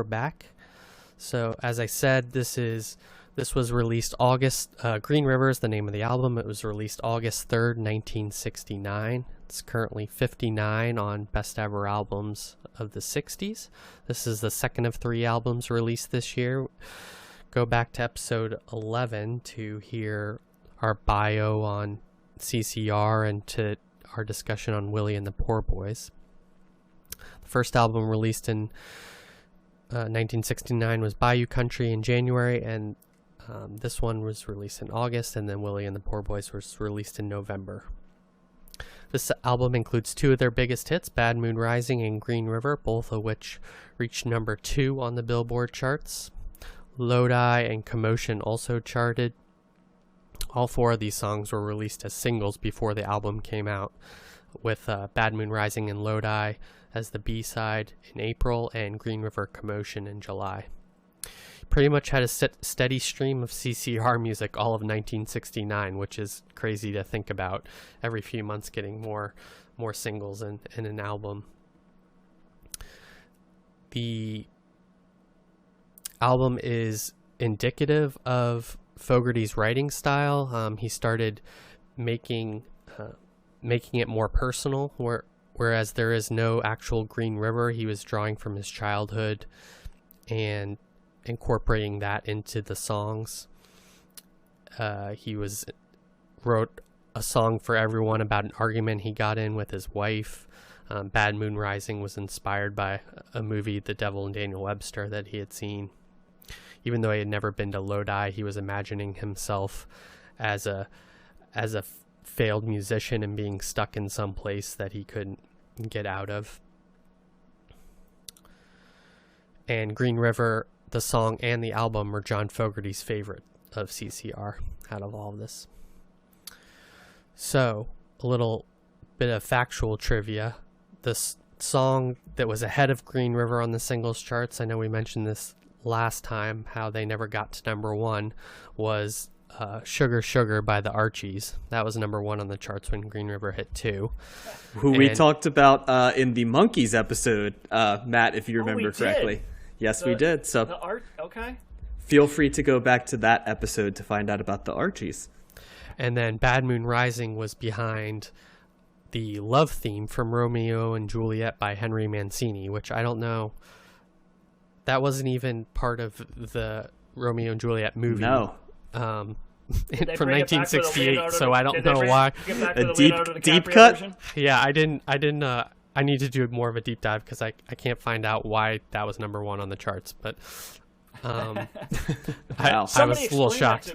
back. So as I said, this was released August. Green River is the name of the album. It was released August 3rd, 1969. It's currently 59 on Best Ever Albums of the 60s. This is the second of 3 albums released this year. Go back to episode 11 to hear our bio on CCR and to our discussion on Willie and the Poor Boys. The first album released in 1969 was Bayou Country in January, and this one was released in August, and then Willie and the Poor Boys was released in November. This album includes 2 of their biggest hits, Bad Moon Rising and Green River, both of which reached number 2 on the Billboard charts. Lodi and Commotion also charted. All 4 of these songs were released as singles before the album came out, with Bad Moon Rising and Lodi as the B-side in April and Green River Commotion in July. Pretty much had a steady stream of CCR music all of 1969, which is crazy to think about. Every few months getting more singles in an album. The album is indicative of Fogerty's writing style. He started making it more personal, whereas there is no actual Green River. He was drawing from his childhood and incorporating that into the songs. He wrote a song for everyone about an argument he got in with his wife. Bad Moon Rising was inspired by a movie, The Devil and Daniel Webster, that he had seen. Even though he had never been to Lodi, he was imagining himself as a failed musician and being stuck in some place that he couldn't get out of. And Green River, the song and the album, were John Fogerty's favorite of CCR out of all of this. So, a little bit of factual trivia. This song that was ahead of Green River on the singles charts, I know we mentioned this last time, how they never got to number 1, was Sugar Sugar by the Archies. That was number 1 on the charts when Green River hit 2. Who we talked about in the Monkees episode, Matt, if you remember correctly. Yes, we did. So okay. Feel free to go back to that episode to find out about the Archies. And then Bad Moon Rising was behind the love theme from Romeo and Juliet by Henry Mancini, which I don't know. That wasn't even part of the Romeo and Juliet movie. No. From 1968, so I don't know why. A deep cut? Version? Yeah, I didn't. I need to do more of a deep dive because I can't find out why that was number 1 on the charts. But Wow. I was a little shocked.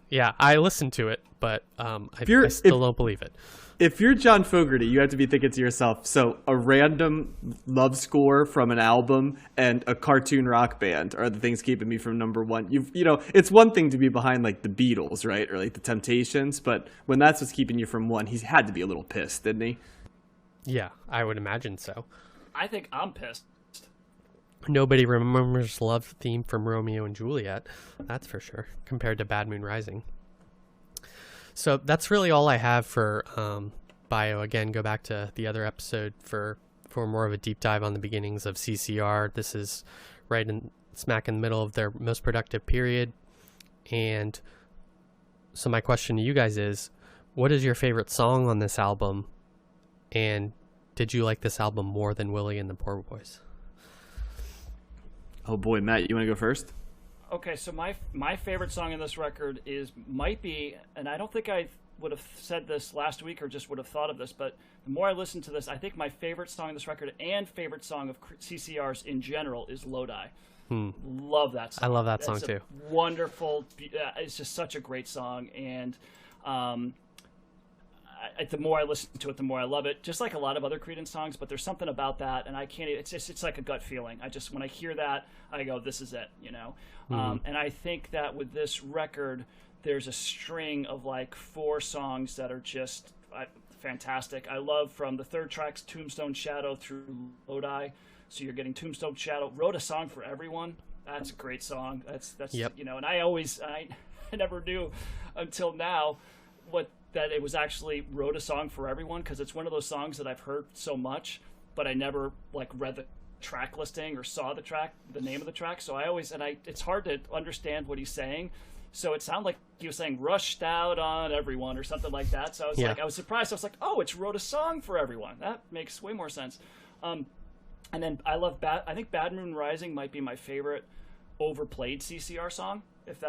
Yeah, I listened to it, but I still don't believe it. If you're John Fogerty, you have to be thinking to yourself, so a random love score from an album and a cartoon rock band are the things keeping me from number 1. You know, it's one thing to be behind like the Beatles, right? Or like the Temptations, but when that's what's keeping you from 1, he had to be a little pissed, didn't he? Yeah, I would imagine so. I think I'm pissed. Nobody remembers love theme from Romeo and Juliet, that's for sure, compared to Bad Moon Rising. So that's really all I have for bio. Again, go back to the other episode for more of a deep dive on the beginnings of CCR. This is right in smack in the middle of their most productive period. And so my question to you guys is, what is your favorite song on this album? And did you like this album more than Willie and the Poor Boys? Oh boy, Matt, you want to go first? Okay, so my favorite song in this record might be, and I don't think I would have said this last week or just would have thought of this, but the more I listen to this, I think my favorite song in this record and favorite song of CCR's in general is Lodi. Love that song. I love that song too. Wonderful. It's just such a great song, and the more I listen to it, the more I love it. Just like a lot of other Creedence songs, but there's something about that, and I can't. It's like a gut feeling. When I hear that, I go, "This is it," you know. And I think that with this record, there's a string of like 4 songs that are just fantastic. I love from the third track's Tombstone Shadow through Lodi. So you're getting Tombstone Shadow. Wrote a Song for Everyone. That's a great song. That's yep. You know, and I never knew until now that it was actually Wrote a Song for Everyone, because it's one of those songs that I've heard so much, but I never like read track listing or saw the name of the track. So it's hard to understand what he's saying. So it sounded like he was saying "rushed out on everyone" or something like that. So I was surprised. I was like, "Oh, it's wrote a song for everyone." That makes way more sense. And then I think "Bad Moon Rising" might be my favorite overplayed CCR song. If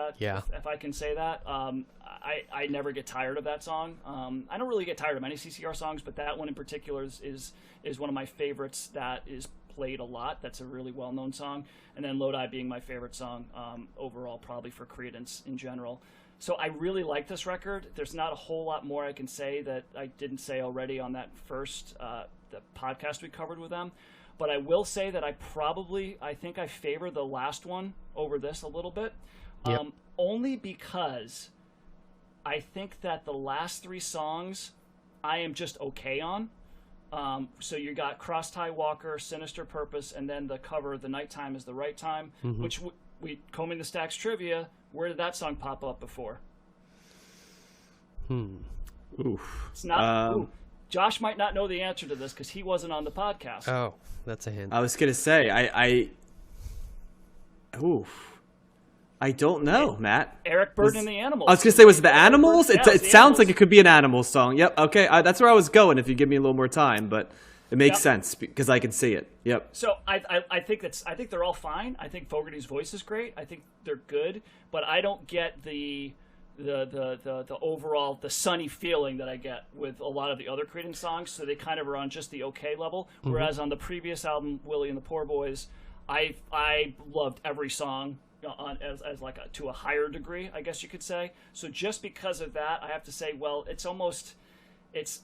I can say that. I never get tired of that song. I don't really get tired of many CCR songs, but that one in particular is one of my favorites that is played a lot. That's a really well-known song. And then Lodi being my favorite song overall, probably for Creedence in general. So I really like this record. There's not a whole lot more I can say that I didn't say already on that first the podcast we covered with them. But I will say that I think I favor the last one over this a little bit. Yep. Only because I think that the last three songs I am just okay on. So you got Cross Tie Walker, Sinister Purpose, and then the cover, The Nighttime is the Right Time, which we combing the stacks trivia. Where did that song pop up before? Oof. It's not. Josh might not know the answer to this because he wasn't on the podcast. Oh, that's a hint. I was gonna say I don't know, Matt. Eric Burdon and the Animals. I was going to say, was it the Animals? It sounds Animals. like it could be an Animals song. Yep, okay. That's where I was going if you give me a little more time, but it makes sense because I can see it. Yep. So I think they're all fine. I think Fogerty's voice is great. I think they're good, but I don't get the overall, the sunny feeling that I get with a lot of the other Creedence songs, so they kind of are on just the okay level, whereas on the previous album, Willie and the Poor Boys, I loved every song as like to a higher degree, I guess you could say. So just because of that, I have to say, well, it's almost it's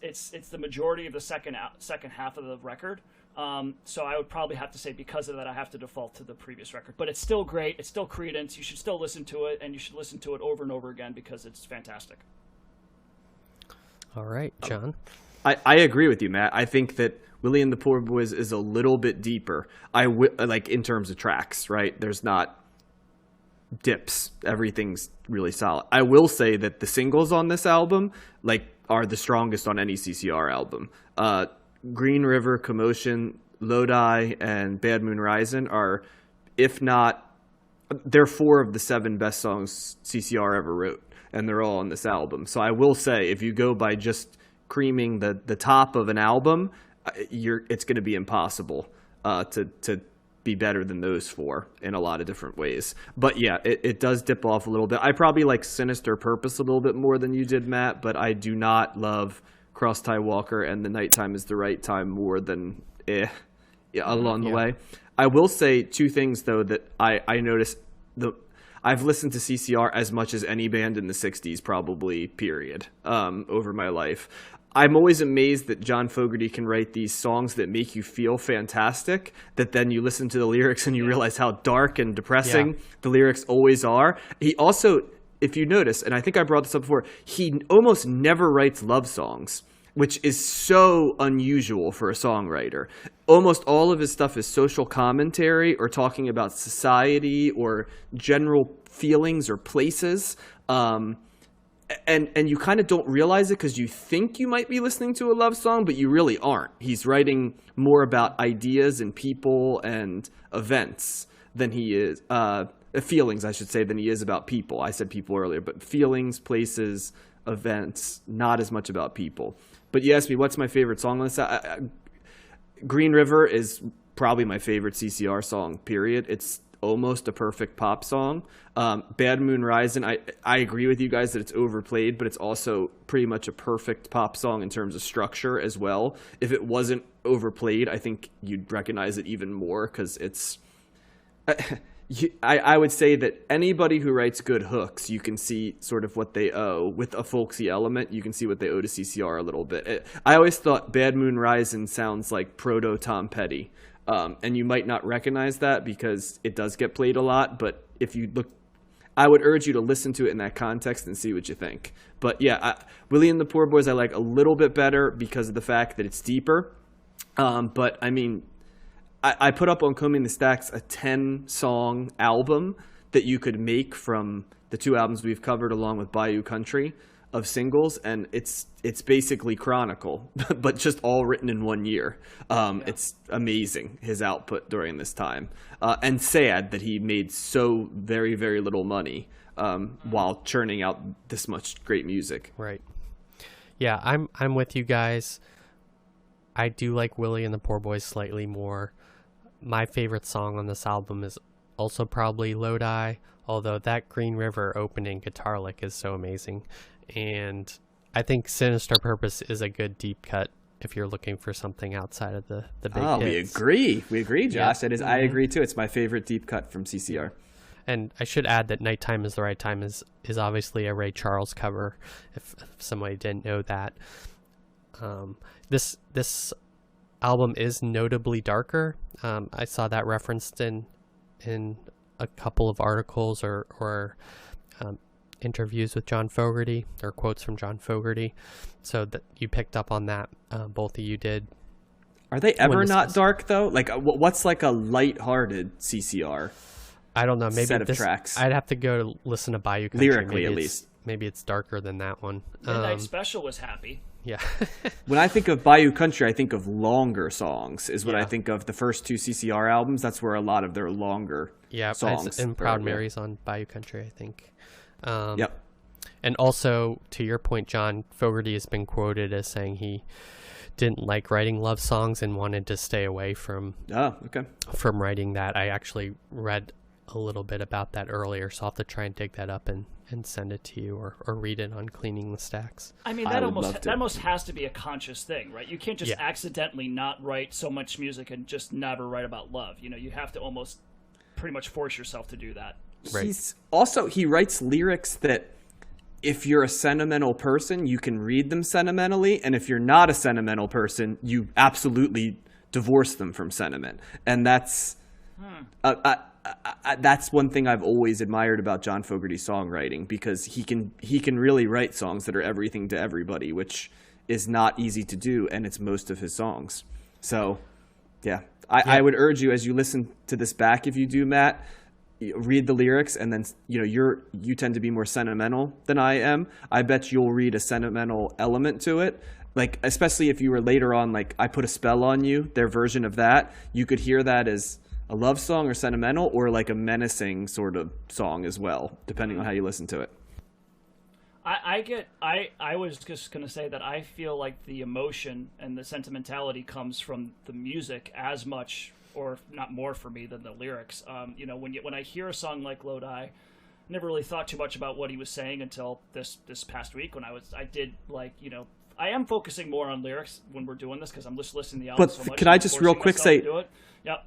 the majority of the second half of the record. So I would probably have to say because of that, I have to default to the previous record. But it's still great. It's still Creedence. You should still listen to it, and you should listen to it over and over again because it's fantastic. All right, John. I agree with you, Matt. I think that Willie and the Poor Boys is a little bit deeper. Like in terms of tracks, right? There's not dips. Everything's really solid. I will say that the singles on this album are the strongest on any CCR album. Green River, Commotion, Lodi, and Bad Moon Rising are, if not, they're 4 of the 7 best songs CCR ever wrote, and they're all on this album. So I will say, if you go by just creaming the top of an album, it's going to be impossible to be better than those 4 in a lot of different ways. But yeah, it does dip off a little bit. I probably like Sinister Purpose a little bit more than you did, Matt, but I do not love Cross Tie Walker and The Nighttime is the Right Time more than along the way. I will say 2 things, though, that I noticed. I've listened to CCR as much as any band in the 60s, probably, period, over my life. I'm always amazed that John Fogerty can write these songs that make you feel fantastic, that then you listen to the lyrics and you realize how dark and depressing the lyrics always are. He also, if you notice, and I think I brought this up before, he almost never writes love songs, which is so unusual for a songwriter. Almost all of his stuff is social commentary or talking about society or general feelings or places. And you kind of don't realize it because you think you might be listening to a love song, but you really aren't. He's writing more about ideas and people and events than he is feelings, I should say, than he is about people. I said people earlier, but feelings, places, events, not as much about people. But you asked me what's my favorite song on this. Green River is probably my favorite CCR song, period. It's almost a perfect pop song. Bad Moon Rising, I agree with you guys that it's overplayed, but it's also pretty much a perfect pop song in terms of structure as well. If it wasn't overplayed, I think you'd recognize it even more because it's... I would say that anybody who writes good hooks, you can see sort of what they owe. With a folksy element, you can see what they owe to CCR a little bit. I always thought Bad Moon Rising sounds like proto Tom Petty. And you might not recognize that because it does get played a lot. But if you look, I would urge you to listen to it in that context and see what you think. But yeah, Willie and the Poor Boys I like a little bit better because of the fact that it's deeper. But I mean... I put up on Combing the Stacks a 10-song album that you could make from the 2 albums we've covered along with Bayou Country. of singles, and it's basically Chronicle, but just all written in 1 year. It's amazing, his output during this time, and sad that he made so very, very little money while churning out this much great music. Right. Yeah, I'm with you guys. I do like Willie and the Poor Boys slightly more. My favorite song on this album is also probably Lodi, although that Green River opening guitar lick is so amazing. And I think Sinister Purpose is a good deep cut if you're looking for something outside of the big hits. We agree, Josh. Yeah. That is, I agree too. It's my favorite deep cut from CCR. And I should add that Nighttime is the Right Time is obviously a Ray Charles cover, if somebody didn't know that. This album is notably darker. I saw that referenced in a couple of articles or interviews with John Fogerty, or quotes from John Fogerty. So that you picked up on that, both of you did. Are they ever not dark though? Like, what's like a lighthearted CCR? I don't know. Maybe set of tracks. I'd have to go to listen to Bayou Country. Lyrically, at least. Maybe it's darker than that one. Midnight Special was happy. Yeah. When I think of Bayou Country, I think of longer songs. Is what I think of the first two CCR albums. That's where a lot of their longer songs. And Proud Mary's on Bayou Country, I think. Yep. And also, to your point, John Fogerty has been quoted as saying he didn't like writing love songs and wanted to stay away from writing that. I actually read a little bit about that earlier, so I'll have to try and dig that up and send it to you, or read it on Cleaning the Stacks. I mean, that almost has to be a conscious thing, right? You can't just accidentally not write so much music and just never write about love. You know, you have to almost pretty much force yourself to do that. Right. He writes lyrics that if you're a sentimental person, you can read them sentimentally, and if you're not a sentimental person, you absolutely divorce them from sentiment. And that's that's one thing I've always admired about John Fogerty's songwriting, because he can really write songs that are everything to everybody, which is not easy to do, and it's most of his songs. So, I would urge you, as you listen to this back, if you do, Matt, read the lyrics, and then you tend to be more sentimental than I am. I bet you'll read a sentimental element to it. Like, especially if you were later on, like, I Put a Spell on You, their version of that, you could hear that as a love song or sentimental, or like a menacing sort of song as well, depending on how you listen to it. I was just going to say that I feel like the emotion and the sentimentality comes from the music as much, or not more for me, than the lyrics. When I hear a song like Lodi, I never really thought too much about what he was saying until this past week when I am focusing more on lyrics when we're doing this, because I'm just listening to the album so much. But can I just real quick say, yep.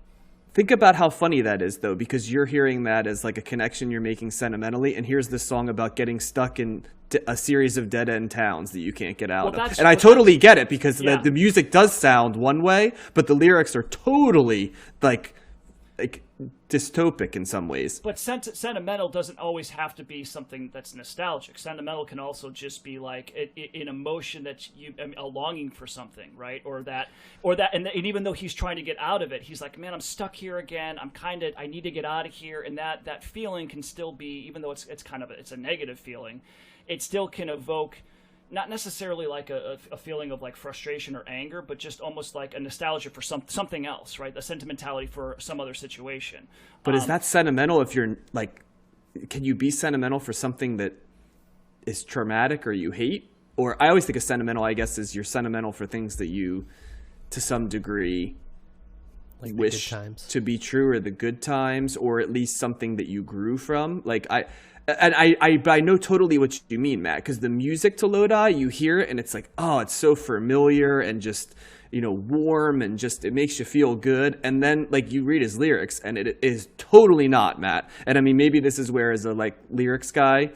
Think about how funny that is, though, because you're hearing that as like a connection you're making sentimentally, and here's this song about getting stuck in a series of dead-end towns that you can't get out of. And I totally get it, because the music does sound one way, but the lyrics are totally like dystopic in some ways. But sentimental doesn't always have to be something that's nostalgic. Sentimental can also just be like an emotion that a longing for something, right? Or that, and even though he's trying to get out of it, he's like, man, I'm stuck here again. I need to get out of here. And that feeling can still be, even though it's a negative feeling, it still can evoke not necessarily like a feeling of like frustration or anger, but just almost like a nostalgia for something else, right? A sentimentality for some other situation. But is that sentimental if you're like, can you be sentimental for something that is traumatic or you hate? Or I always think of sentimental, I guess, is you're sentimental for things that you, to some degree, like wish to be true, or the good times, or at least something that you grew from. Like I know totally what you mean, Matt, because the music to Lodi, you hear it and it's like, oh, it's so familiar and just, warm, and just, it makes you feel good. And then like you read his lyrics and it is totally not, Matt. And I mean, maybe this is where, as a like lyrics guy,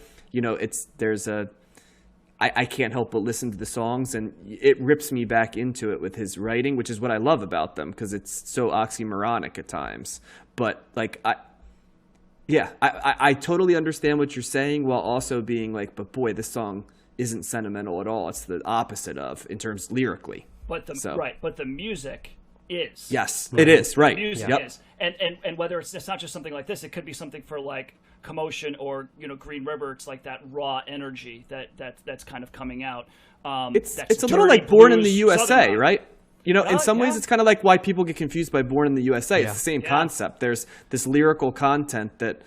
I can't help but listen to the songs, and it rips me back into it with his writing, which is what I love about them, because it's so oxymoronic at times. But like, I totally understand what you're saying, while also being like, but boy, this song isn't sentimental at all. It's the opposite of, in terms lyrically. But the music is. Yes, it is, right. Music Yep. is. And whether it's not just something like this, it could be something for like Commotion or Green River. It's like that raw energy that's kind of coming out. It's that's a little dirty like Born in the blues, USA, Southern rock. right? In some ways, Yeah. it's kind of like why people get confused by Born in the USA. It's Yeah. the same Yeah. concept. There's this lyrical content that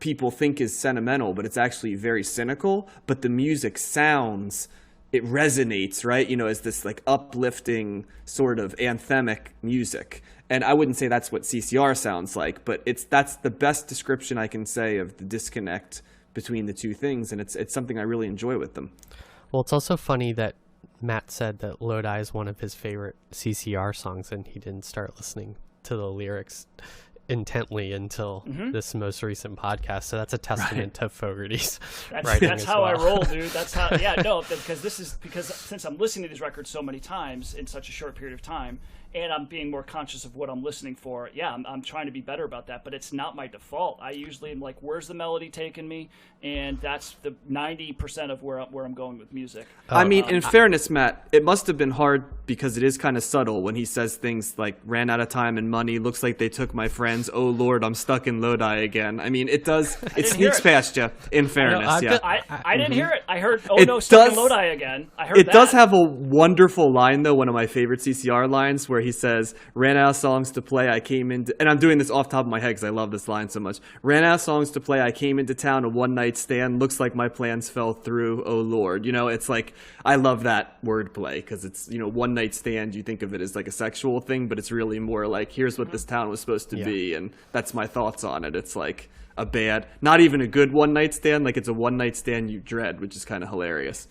people think is sentimental, but it's actually very cynical. But the music sounds, it resonates, right? As this like uplifting sort of anthemic music. And I wouldn't say that's what CCR sounds like, but that's the best description I can say of the disconnect between the two things. And it's something I really enjoy with them. Well, it's also funny that Matt said that Lodi is one of his favorite CCR songs, and he didn't start listening to the lyrics intently until this most recent podcast. So that's a testament to Fogerty's writing. That's as how well. I roll, dude. That's how. Yeah, no, because since I'm listening to these records so many times in such a short period of time, and I'm being more conscious of what I'm listening for. Yeah, I'm trying to be better about that, but it's not my default. I usually am like, where's the melody taking me? And that's the 90% of where I'm going with music. I mean, in fairness, Matt, it must have been hard because it is kind of subtle when he says things like ran out of time and money, looks like they took my friends, oh Lord, I'm stuck in Lodi again. I mean, it sneaks past you, in fairness. Yeah. I didn't hear it. I heard, It no, stuck in does- Lodi again. I heard It that. does have a wonderful line, though, one of my favorite CCR lines, where he says, ran out of songs to play, I came into... And I'm doing this off the top of my head because I love this line so much. Ran out of songs to play, I came into town, a one-night stand, looks like my plans fell through, oh Lord. It's like, I love that wordplay because it's, one-night stand, you think of it as like a sexual thing, but it's really more like, here's what this town was supposed to be, and that's my thoughts on it. It's like a bad, not even a good one-night stand, like it's a one-night stand you dread, which is kind of hilarious.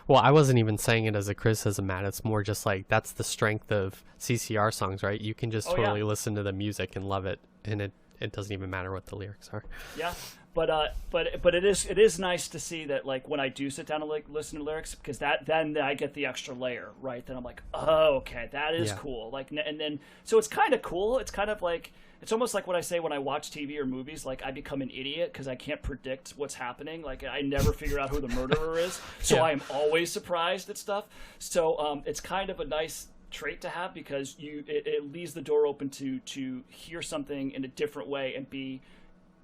Well, I wasn't even saying it as a criticism, Matt. It's more just like that's the strength of CCR songs, right? You can just totally listen to the music and love it, and it doesn't even matter what the lyrics are. Yeah, but it is nice to see that, like, when I do sit down and like listen to lyrics, because then I get the extra layer, right? Then I'm like, oh, okay, that is cool. Like, and then so it's kind of cool. It's kind of like, it's almost like what I say when I watch TV or movies. Like, I become an idiot because I can't predict what's happening. Like, I never figure out who the murderer is, so I am always surprised at stuff. So it's kind of a nice trait to have because it leaves the door open to hear something in a different way and be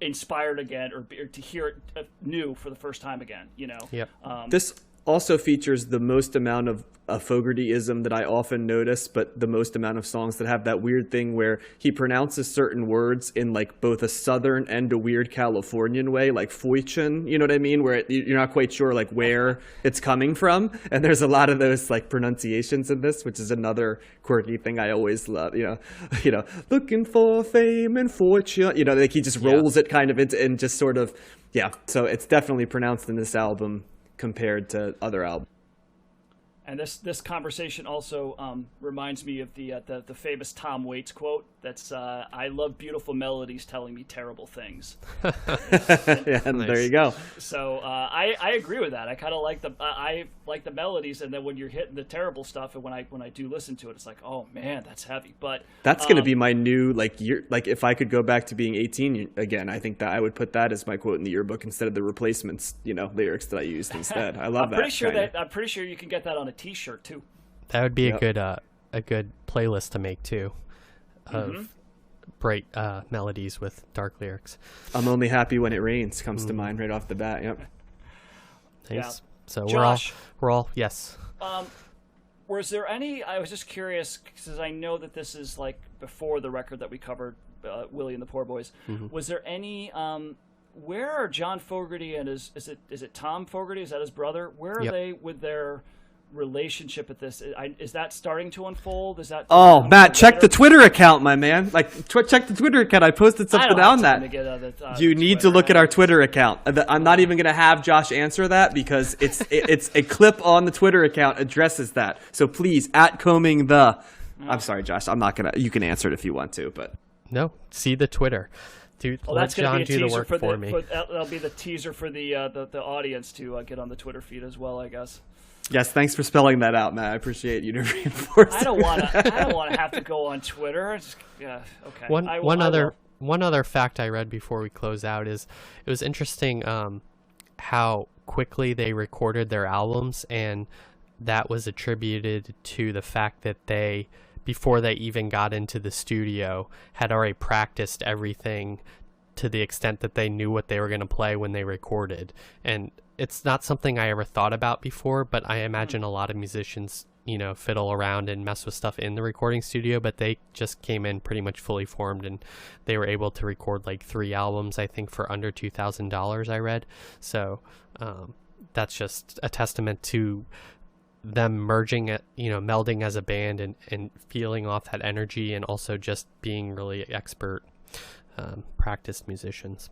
inspired again, or to hear it new for the first time again. Yep. This also features the most amount of Fogertyism that I often notice, but the most amount of songs that have that weird thing where he pronounces certain words in like both a southern and a weird Californian way, like Foichen, you know what I mean? Where you're not quite sure like where it's coming from. And there's a lot of those like pronunciations in this, which is another quirky thing I always love, looking for fame and fortune, like he just rolls it kind of into, and just sort of, so it's definitely pronounced in this album compared to other albums. And this conversation also reminds me of the famous Tom Waits quote. That's I love beautiful melodies telling me terrible things. And there you go. So I agree with that. I kind of like the melodies, and then when you're hitting the terrible stuff, and when I do listen to it, it's like, oh man, that's heavy. But that's going to be my new if I could go back to being 18 again, I think that I would put that as my quote in the yearbook instead of the Replacements, lyrics that I used instead. I love I'm pretty sure you can get that on a T-shirt too. That would be a good playlist to make too, of bright melodies with dark lyrics. I'm only happy when it rains comes to mind right off the bat. Yep. Nice. Yeah. So Josh, we're all yes. Was there any? I was just curious because I know that this is like before the record that we covered, Willie and the Poor Boys. Was there any? Where are John Fogerty and is it Tom Fogerty? Is that his brother? Where are they with their relationship at this? Is that starting to unfold? Is that? Oh, Matt, check the Twitter account, my man. Check the Twitter account. I posted something on that. You need to look at our Twitter account. I'm not even going to have Josh answer that because it's a clip on the Twitter account addresses that. So please, I'm sorry, Josh. I'm not gonna. You can answer it if you want to, but no. See the Twitter. Dude, well, let that's going John to be a do the teaser work for me. That'll be the teaser for the audience to get on the Twitter feed as well, I guess. Yes, thanks for spelling that out, Matt. I appreciate you to reinforce. I don't want to have to go on Twitter. Okay. One other fact I read before we close out is it was interesting how quickly they recorded their albums, and that was attributed to the fact that they before they even got into the studio, had already practiced everything to the extent that they knew what they were going to play when they recorded. And it's not something I ever thought about before, but I imagine a lot of musicians, you know, fiddle around and mess with stuff in the recording studio, but they just came in pretty much fully formed, and they were able to record like 3 albums, I think, for under $2,000, I read. So that's just a testament to them merging, you know, melding as a band and feeling off that energy, and also just being really expert practiced musicians.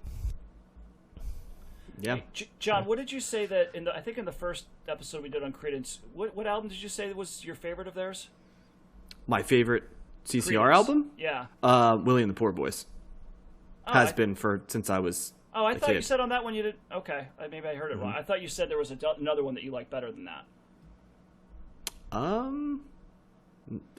Yeah. Hey, John, what did you say that I think in the first episode we did on Credence, what album did you say was your favorite of theirs? My favorite CCR Credence. album? Yeah. Willie and the Poor Boys. Has been since I was I a thought kid. you said on that one you did. Okay, maybe I heard it wrong. I thought you said there was another one that you liked better than that.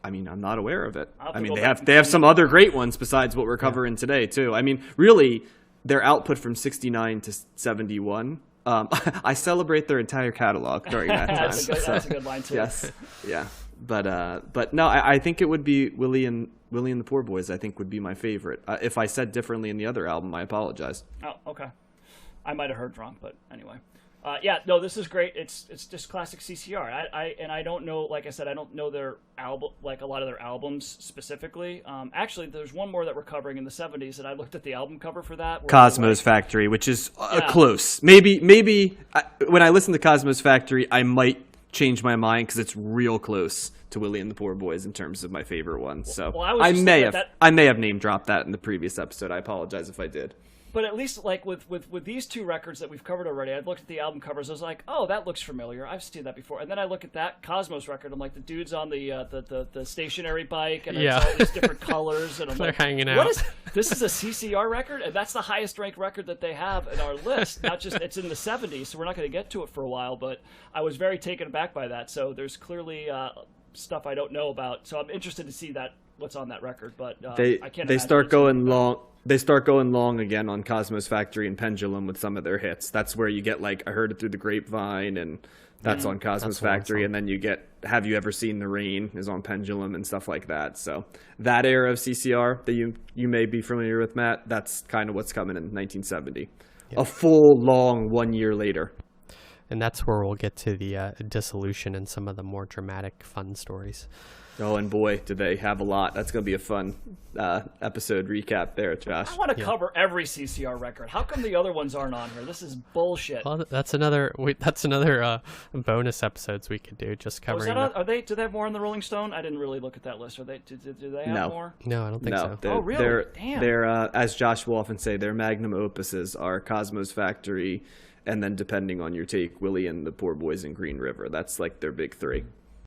I mean, I'm not aware of it. I mean, they have some other great ones besides what we're covering today too. I mean, really, their output from 69 to 71. I celebrate their entire catalog during that time. That's a good line too. Yes, yeah, but no, I think it would be Willie and the Poor Boys. I think would be my favorite. If I said differently in the other album, I apologize. Oh, okay. I might have heard wrong, but anyway. Yeah, no, this is great. It's just classic CCR. I don't know, like I said, I don't know their album, like a lot of their albums specifically. Actually, there's one more that we're covering in the 70s, and I looked at the album cover for that. Cosmo's Factory, which is close. Maybe when I listen to Cosmo's Factory, I might change my mind because it's real close to Willie and the Poor Boys in terms of my favorite one. So I may have name dropped that in the previous episode. I apologize if I did. But at least, like, with these 2 records that we've covered already, I've looked at the album covers, I was like, oh, that looks familiar. I've seen that before. And then I look at that Cosmos record, I'm like, the dude's on the stationary bike, and it's all these different colors, and I'm They're like, hanging out. This is a CCR record? And that's the highest ranked record that they have in our list. Not just, it's in the 70s, so we're not going to get to it for a while, but I was very taken aback by that. So there's clearly stuff I don't know about. So I'm interested to see what's on that record, but I can't they start going long. They start going long again on Cosmos Factory and Pendulum with some of their hits. That's where you get, like, I Heard It Through the Grapevine, and that's on Cosmos Factory. And then you get Have You Ever Seen the Rain is on Pendulum and stuff like that. So that era of CCR that you may be familiar with, Matt, that's kind of what's coming in 1970. Yeah. A full, long 1 year later. And that's where we'll get to the dissolution and some of the more dramatic, fun stories. Oh, and boy, do they have a lot. That's going to be a fun episode recap there, Josh. I want to cover every CCR record. How come the other ones aren't on here? This is bullshit. Well, that's another bonus episodes we could do, just covering. Do they have more on the Rolling Stone? I didn't really look at that list. Do they have more? No, I don't think so. Oh, really? Damn. They're as Josh will often say, their magnum opuses are Cosmos Factory, and then depending on your take, Willie and the Poor Boys and Green River. That's like their big 3.